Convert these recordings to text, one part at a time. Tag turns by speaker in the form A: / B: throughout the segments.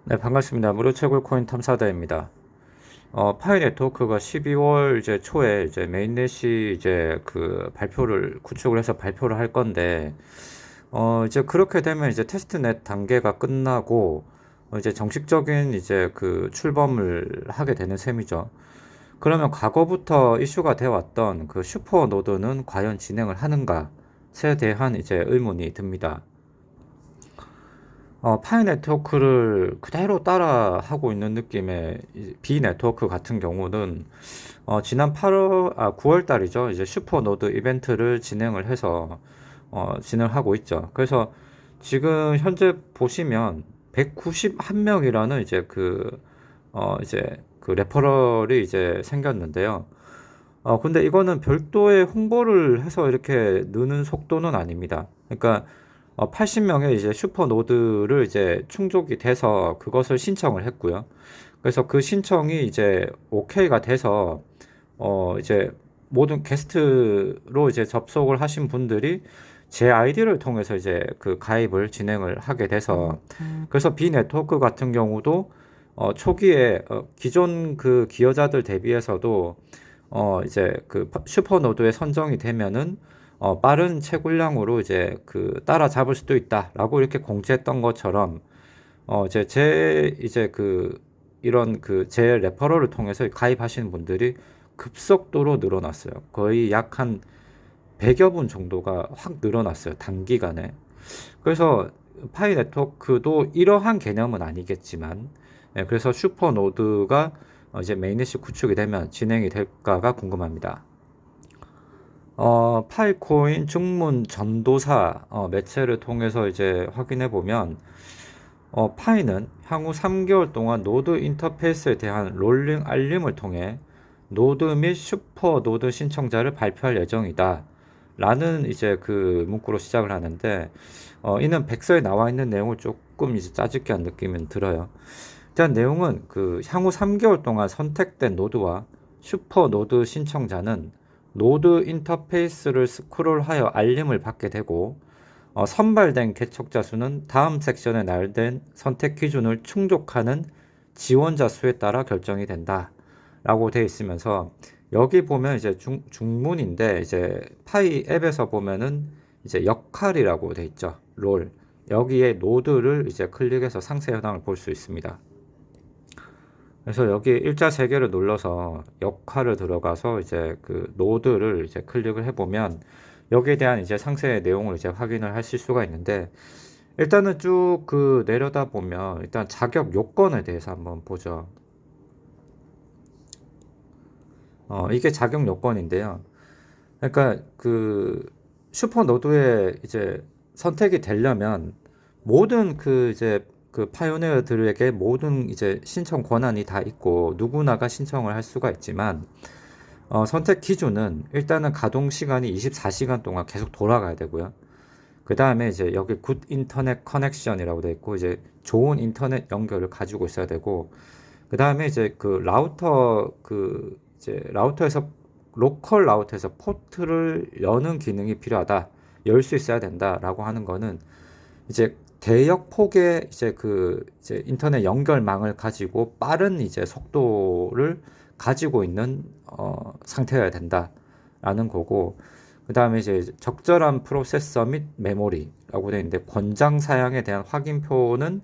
A: 네, 반갑습니다. 무료 채굴 코인 탐사다입니다. 파이 네트워크가 12월 이제 초에 이제 메인넷이 이제 그 발표를 구축을 해서 발표를 할 건데, 이제 그렇게 되면 이제 테스트넷 단계가 끝나고, 이제 정식적인 이제 그 출범을 하게 되는 셈이죠. 그러면 과거부터 이슈가 되어 왔던 그 슈퍼 노드는 과연 진행을 하는가에 대한 이제 의문이 듭니다. 파이 네트워크를 그대로 따라 하고 있는 느낌의 B 네트워크 같은 경우는 지난 9월 달이죠. 이제 슈퍼 노드 이벤트를 진행을 해서 진행을 하고 있죠. 그래서 지금 현재 보시면 191명이라는 이제 그 레퍼럴이 이제 생겼는데요. 근데 이거는 별도의 홍보를 해서 이렇게 느는 속도는 아닙니다. 그러니까 80명의 이제 슈퍼 노드를 이제 충족이 돼서 그것을 신청을 했고요. 그래서 그 신청이 이제 오케이가 돼서 이제 모든 게스트로 이제 접속을 하신 분들이 제 아이디를 통해서 이제 그 가입을 진행을 하게 돼서 그래서 B 네트워크 같은 경우도 초기에 기존 그 기여자들 대비해서도 이제 그 슈퍼 노드에 선정이 되면은 빠른 채굴량으로 이제 그 따라잡을 수도 있다라고 이렇게 공지했던 것처럼 이제 그 이런 그 제 레퍼럴을 통해서 가입하시는 분들이 급속도로 늘어났어요. 거의 약 한 100여 분 정도가 확 늘어났어요. 단기간에. 그래서 파이 네트워크도 이러한 개념은 아니겠지만, 그래서 슈퍼 노드가 이제 메인넷이 구축이 되면 진행이 될까가 궁금합니다. 파이코인 중문 전도사 매체를 통해서 이제 확인해 보면 파이는 향후 3개월 동안 노드 인터페이스에 대한 롤링 알림을 통해 노드 및 슈퍼 노드 신청자를 발표할 예정이다. 라는 이제 그 문구로 시작을 하는데, 이는 백서에 나와 있는 내용을 조금 이제 짜집게 한 느낌은 들어요. 일단 내용은 그 향후 3개월 동안 선택된 노드와 슈퍼 노드 신청자는 노드 인터페이스를 스크롤하여 알림을 받게 되고, 선발된 개척자 수는 다음 섹션에 나열된 선택 기준을 충족하는 지원자 수에 따라 결정이 된다. 라고 되어 있으면서 여기 보면 이제 중문인데 이제 파이 앱에서 보면은 이제 역할이라고 되어 있죠. 롤. 여기에 노드를 이제 클릭해서 상세 현황을 볼 수 있습니다. 그래서 여기 일자 세 개를 눌러서 역할을 들어가서 이제 그 노드를 이제 클릭을 해보면 여기에 대한 이제 상세 내용을 이제 확인을 하실 수가 있는데 일단은 쭉 그 내려다 보면 일단 자격 요건에 대해서 한번 보죠. 이게 자격 요건인데요. 그러니까 그 슈퍼 노드에 이제 선택이 되려면 모든 그 이제 그 파이오니어들에게 모든 이제 신청 권한이 다 있고 누구나가 신청을 할 수가 있지만 선택 기준은 일단은 가동 시간이 24시간 동안 계속 돌아가야 되고요. 그 다음에 이제 여기 굿 인터넷 커넥션이라고 돼 있고 이제 좋은 인터넷 연결을 가지고 있어야 되고 그 다음에 이제 그 라우터 그 이제 라우터에서 로컬 라우터에서 포트를 여는 기능이 필요하다. 열 수 있어야 된다라고 하는 거는 이제 대역 폭의 이제 그 이제 인터넷 연결망을 가지고 빠른 이제 속도를 가지고 있는 상태여야 된다라는 거고 그다음에 이제 적절한 프로세서 및 메모리라고 되어 있는데 권장 사양에 대한 확인표는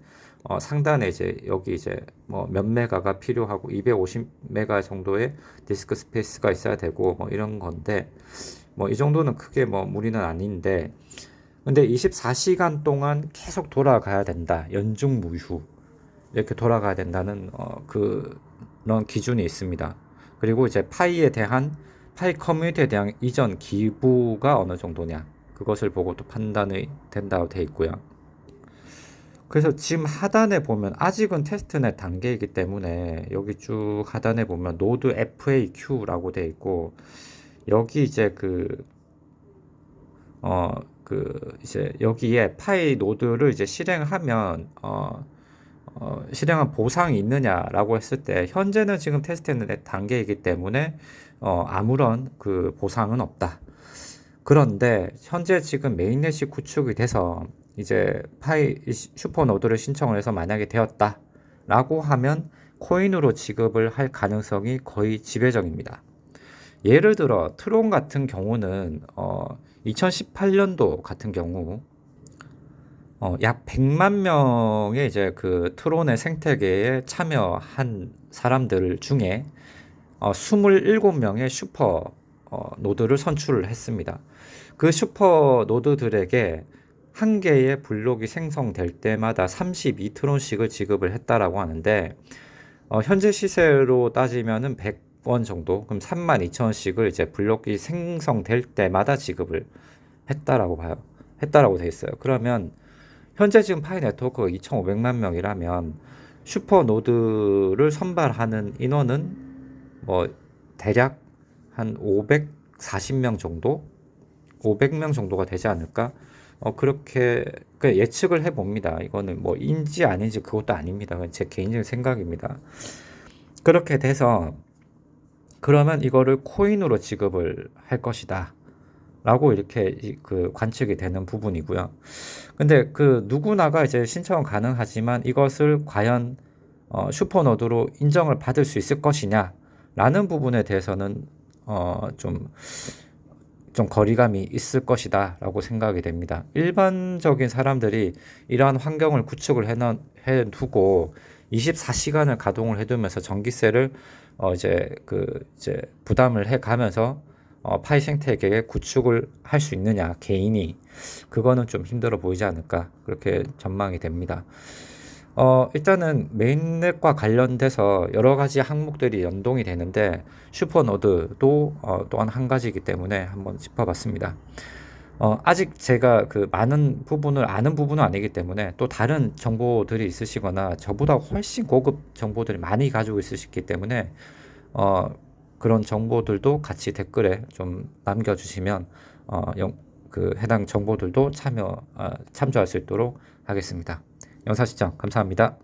A: 상단에 이제 여기 이제 뭐 몇 메가가 필요하고 250 메가 정도의 디스크 스페이스가 있어야 되고 뭐 이런 건데 뭐 이 정도는 크게 뭐 무리는 아닌데 근데 24시간 동안 계속 돌아가야 된다. 연중 무휴. 이렇게 돌아가야 된다는 그런 기준이 있습니다. 그리고 이제 파이 커뮤니티에 대한 이전 기부가 어느 정도냐. 그것을 보고 또 판단이 된다고 돼 있고요. 그래서 지금 하단에 보면 아직은 테스트넷 단계이기 때문에 여기 쭉 하단에 보면 노드 FAQ라고 돼 있고 여기 이제 이제 여기에 파이 노드를 이제 실행하면 실행한 보상이 있느냐라고 했을 때 현재는 지금 테스트넷 단계이기 때문에 아무런 그 보상은 없다. 그런데 현재 지금 메인넷이 구축이 돼서 이제 파이 슈퍼 노드를 신청을 해서 만약에 되었다. 라고 하면 코인으로 지급을 할 가능성이 거의 지배적입니다. 예를 들어 트론 같은 경우는 2018년도 같은 경우 약 100만 명의 이제 그 트론의 생태계에 참여한 사람들 중에 27명의 슈퍼 노드를 선출을 했습니다. 그 슈퍼 노드들에게 한 개의 블록이 생성될 때마다 32트론씩을 지급을 했다라고 하는데 현재 시세로 따지면은 100원 정도, 그럼 32,000원씩을 이제 블록이 생성될 때마다 지급을 했다라고 봐요. 했다라고 돼 있어요. 그러면 현재 지금 파이 네트워크가 2,500만 명이라면 슈퍼 노드를 선발하는 인원은 뭐 대략 한 540명 정도, 500명 정도가 되지 않을까? 그렇게 예측을 해봅니다. 이거는 뭐 인지 아닌지 그것도 아닙니다. 제 개인적인 생각입니다. 그렇게 돼서 그러면 이거를 코인으로 지급을 할 것이다. 라고 이렇게 그 관측이 되는 부분이고요. 근데 그 누구나가 이제 신청은 가능하지만 이것을 과연 슈퍼노드로 인정을 받을 수 있을 것이냐 라는 부분에 대해서는 좀 거리감이 있을 것이다 라고 생각이 됩니다. 일반적인 사람들이 이러한 환경을 구축을 해두고 24시간을 가동을 해두면서 전기세를 이제 부담을 해가면서 파이 생태계에 구축을 할 수 있느냐 개인이, 그거는 좀 힘들어 보이지 않을까 그렇게 전망이 됩니다. 일단은 메인넷과 관련돼서 여러 가지 항목들이 연동이 되는데 슈퍼노드도 또한 한 가지이기 때문에 한번 짚어봤습니다. 아직 제가 그 많은 부분을 아는 부분은 아니기 때문에 또 다른 정보들이 있으시거나 저보다 훨씬 고급 정보들이 많이 가지고 있으시기 때문에 그런 정보들도 같이 댓글에 좀 남겨주시면 그 해당 정보들도 참조할 수 있도록 하겠습니다. 영상 시청 감사합니다.